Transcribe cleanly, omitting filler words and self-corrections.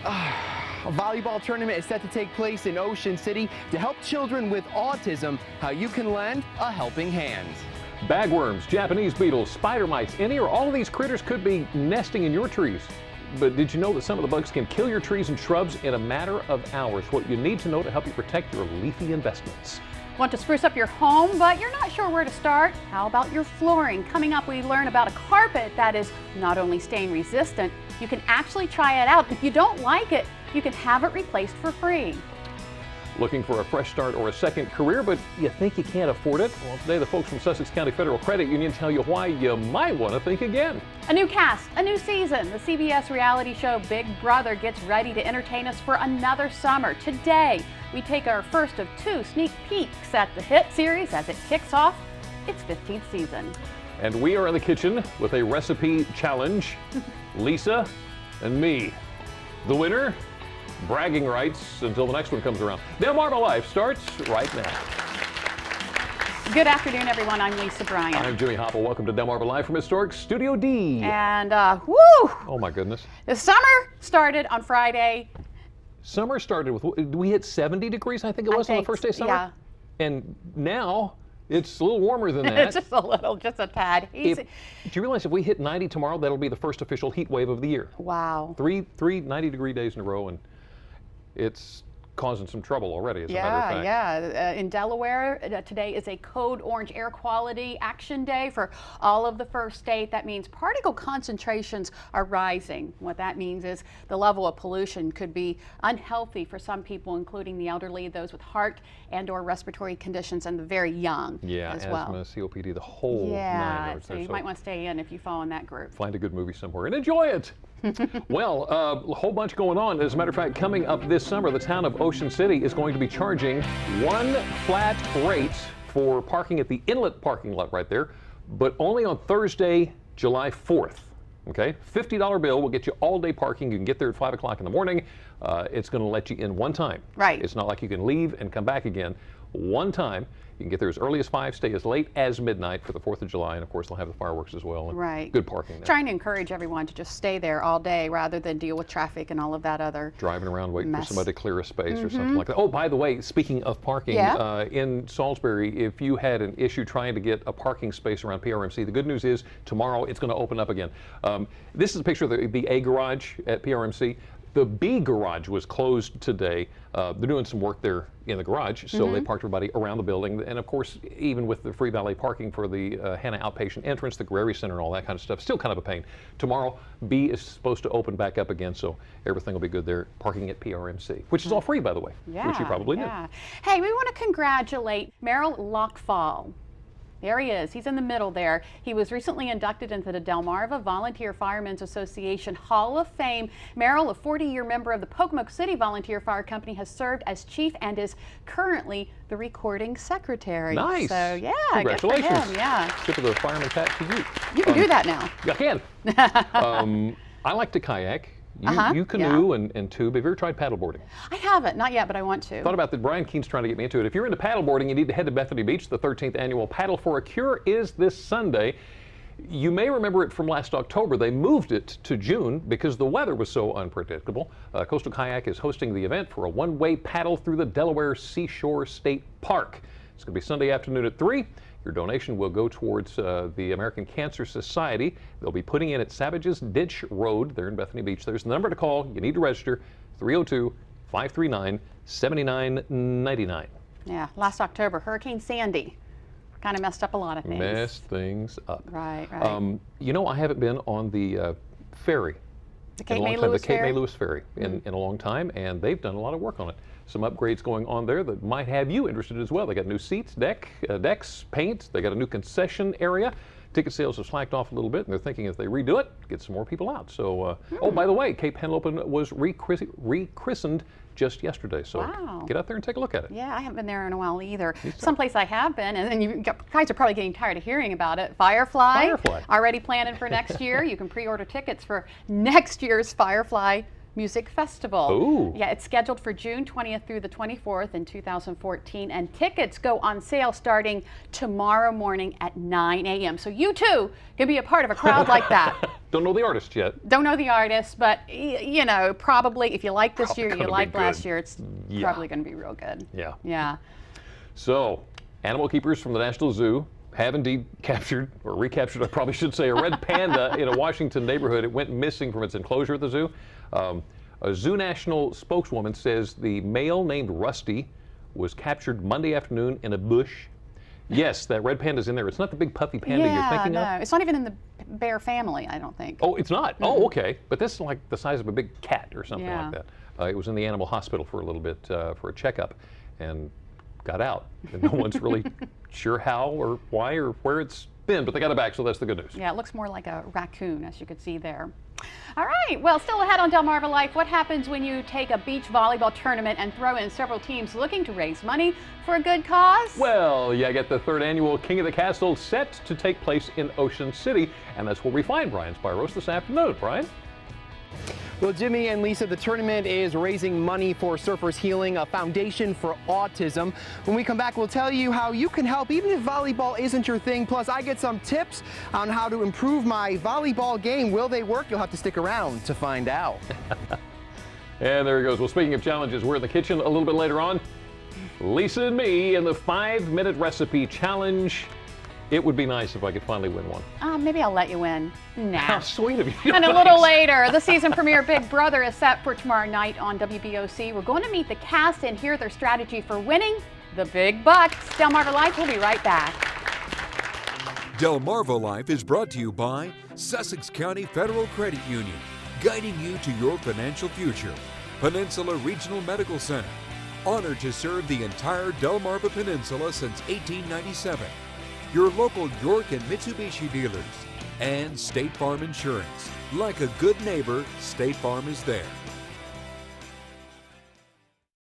A volleyball tournament is set to take place in Ocean City to help children with autism, how you can lend a helping hand. Bagworms, Japanese beetles, spider mites, any or all of these critters could be nesting in your trees. But did you know that some of the bugs can kill your trees and shrubs in a matter of hours? What you need to know to help you protect your leafy investments. Want to spruce up your home, but you're not sure where to start? How about your flooring? Coming up, we learn about a carpet that is not only stain resistant, you can actually try it out. If you don't like it, you can have it replaced for free. Looking for a fresh start or a second career, but you think you can't afford it? Well, today the folks from Sussex County Federal Credit Union tell you why you might want to think again. A new cast, a new season. The CBS reality show Big Brother gets ready to entertain us for another summer. Today, we take our first of 2 sneak peeks at the hit series as it kicks off its 15th season. And we are in the kitchen with a recipe challenge. Lisa and me. The winner, bragging rights until the next one comes around. Delmarva Life starts right now. Good afternoon, everyone. I'm Lisa Bryant. I'm Jimmy Hopple. Welcome to Delmarva Live from Historic Studio D. And woo! Oh my goodness. The summer started on Friday. Summer started with, we hit 70 degrees, I think it was, on the first day of summer? Yeah. And now it's a little warmer than that. Just a little, just a tad. Do you realize if we hit 90 tomorrow, that'll be the first official heat wave of the year? Wow. Three 90-degree days in a row, and it's causing some trouble already, as a matter of fact. Yeah. In Delaware, today is a code orange air quality action day for all of the first state. That means particle concentrations are rising. What that means is the level of pollution could be unhealthy for some people, including the elderly, those with heart and or respiratory conditions, and the very young as well. Asthma, COPD, the whole nine yards. So you might want to stay in if you fall in that group. Find a good movie somewhere and enjoy it. Well, a whole bunch going on. As a matter of fact, coming up this summer, the town of Ocean City is going to be charging one flat rate for parking at the inlet parking lot right there, but only on Thursday, July 4th. Okay, $50 bill will get you all-day parking. You can get there at 5 o'clock in the morning. It's going to let you in one time. Right. It's not like you can leave and come back again. One time. You can get there as early as 5, stay as late as midnight for the 4th of July, and of course they'll have the fireworks as well. And right. Good parking there. Trying to encourage everyone to just stay there all day rather than deal with traffic and all of that other driving around waiting mess. for somebody to clear a space or something like that. Oh, by the way, speaking of parking, in Salisbury, if you had an issue trying to get a parking space around PRMC, the good news is tomorrow it's going to open up again. This is a picture of the A garage at PRMC. The B garage was closed today. They're doing some work there in the garage, so they parked everybody around the building. And of course, even with the free valet parking for the Hannah outpatient entrance, the Guerreri Center and all that kind of stuff, still kind of a pain. Tomorrow, B is supposed to open back up again, so everything will be good there. Parking at PRMC, which is all free, by the way, which you probably knew. Hey, we want to congratulate Merrill Lockfall. There he is. He's in the middle there. He was recently inducted into the Delmarva Volunteer Firemen's Association Hall of Fame. Merrill, a 40-year member of the Pocomoke City Volunteer Fire Company, has served as chief and is currently the recording secretary. Nice. So, yeah, congratulations. good for him. Yeah. Tip of the fireman's hat to you. You can do that now. I can. I like to kayak. You canoe and tube. Have you ever tried paddleboarding? I haven't, not yet, but I want to. Thought about that. Brian Keene's trying to get me into it. If you're into paddleboarding, you need to head to Bethany Beach. The 13th annual Paddle for a Cure is this Sunday. You may remember it from last October. They moved it to June because the weather was so unpredictable. Coastal Kayak is hosting the event for a one-way paddle through the Delaware Seashore State Park. It's going to be Sunday afternoon at 3. Your donation will go towards the American Cancer Society. They'll be putting in at Savage's Ditch Road there in Bethany Beach. There's the number to call. You need to register, 302-539-7999. Yeah, last October, Hurricane Sandy kind of messed up a lot of things. Messed things up. Right. You know, I haven't been on the ferry. The Cape May Lewis Ferry? The Cape May Lewis Ferry in a long time, and they've done a lot of work on it. Some upgrades going on there that might have you interested as well. They got new seats, decks, paint. They got a new concession area. Ticket sales have slacked off a little bit, and they're thinking if they redo it, get some more people out. So, oh, by the way, Cape Henlopen was rechristened just yesterday. So get out there and take a look at it. Yeah, I haven't been there in a while either. Someplace I have been, and then you guys are probably getting tired of hearing about it. Firefly. Already planning for next year. You can pre-order tickets for next year's Firefly Music Festival. Ooh. Yeah, it's scheduled for June 20th through the 24th in 2014, and tickets go on sale starting tomorrow morning at 9 a.m. So you too can be a part of a crowd like that. Don't know the artist yet. Don't know the artist, but you know, probably if you like this year, you like last year, it's probably going to be real good. Yeah. Yeah. So, animal keepers from the National Zoo have indeed captured, or recaptured, I probably should say, a red panda in a Washington neighborhood. It went missing from its enclosure at the zoo. A Zoo National spokeswoman says the male named Rusty was captured Monday afternoon in a bush. Yes, that red panda's in there. It's not the big puffy panda you're thinking of. It's not even in the bear family, I don't think. Oh, it's not? Oh, okay. But this is like the size of a big cat or something like that. It was in the animal hospital for a little bit for a checkup and got out. And no one's really sure how or why or where it's been, but they got it back, so that's the good news. Yeah, it looks more like a raccoon, as you could see there. All right, well, still ahead on Delmarva Life, what happens when you take a beach volleyball tournament and throw in several teams looking to raise money for a good cause? Well, yeah, get the third annual King of the Castle set to take place in Ocean City, and that's where we find Brian Spyros this afternoon. Brian? Well, Jimmy and Lisa, the tournament is raising money for Surfers Healing, a foundation for autism. When we come back, we'll tell you how you can help even if volleyball isn't your thing. Plus, I get some tips on how to improve my volleyball game. Will they work? You'll have to stick around to find out. And there he goes. Well, speaking of challenges, we're in the kitchen a little bit later on. Lisa and me in the 5-minute recipe challenge. It would be nice if I could finally win one. Maybe I'll let you win. Nah. How sweet of you. And a little later, the season premiere Big Brother is set for tomorrow night on WBOC. We're going to meet the cast and hear their strategy for winning the big bucks. Delmarva Life, we'll be right back. Delmarva Life is brought to you by Sussex County Federal Credit Union, guiding you to your financial future. Peninsula Regional Medical Center, honored to serve the entire Delmarva Peninsula since 1897. Your local York and Mitsubishi dealers, and State Farm Insurance. Like a good neighbor, State Farm is there.